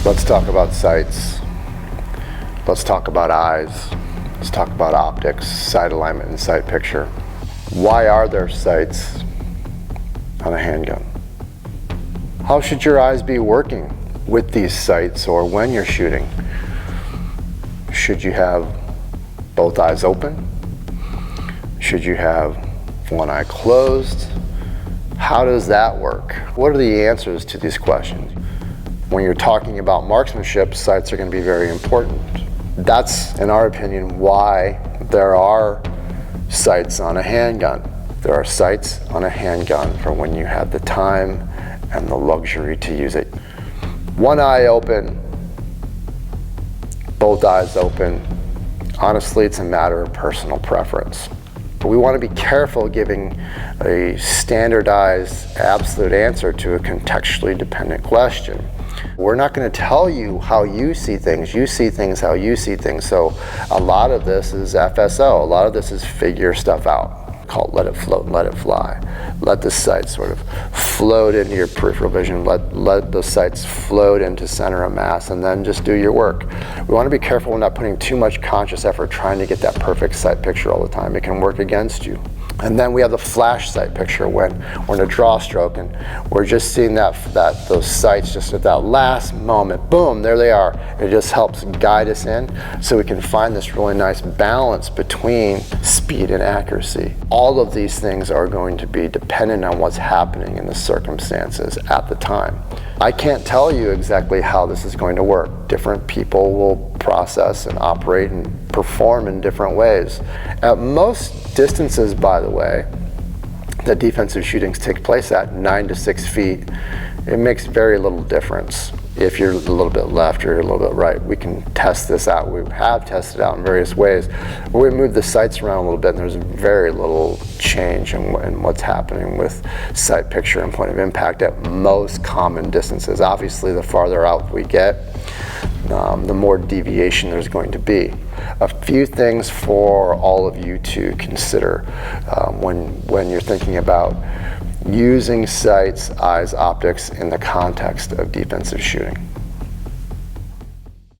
Let's talk about sights. Let's talk about eyes. Let's talk about optics, sight alignment, and sight picture. Why are there sights on a handgun? How should your eyes be working with these sights or when you're shooting? Should you have both eyes open? Should you have one eye closed? How does that work? What are the answers to these questions? When you're talking about marksmanship, sights are going to be very important. That's, in our opinion, why there are sights on a handgun. There are sights on a handgun for when you have the time and the luxury to use it. One eye open, both eyes open. Honestly, it's a matter of personal preference. But we want to be careful giving a standardized, absolute answer to a contextually dependent question. We're not going to tell you how you see things. You see things how you see things. So a lot of this is FSO. A lot of this is figure stuff out. Called let it float and let it fly. Let the sights sort of float into your peripheral vision. Let the sights float into center of mass, and then just do your work. We want to be careful we're not putting too much conscious effort trying to get that perfect sight picture all the time. It can work against you. And then we have the flash sight picture when we're in a draw stroke and we're just seeing those sights just at that last moment. Boom, there they are. It just helps guide us in so we can find this really nice balance between speed and accuracy. All of these things are going to be dependent on what's happening in the circumstances at the time. I can't tell you exactly how this is going to work. Different people will process and operate and perform in different ways. At most distances, by the way, that defensive shootings take place at 9 to 6 feet, it makes very little difference if you're a little bit left or a little bit right. We can test this out. We have tested out in various ways. We move the sights around a little bit and there's very little change in what's happening with sight picture and point of impact at most common distances. Obviously, the farther out we get, the more deviation there's going to be. A few things for all of you to consider when you're thinking about using sights, eyes, optics in the context of defensive shooting.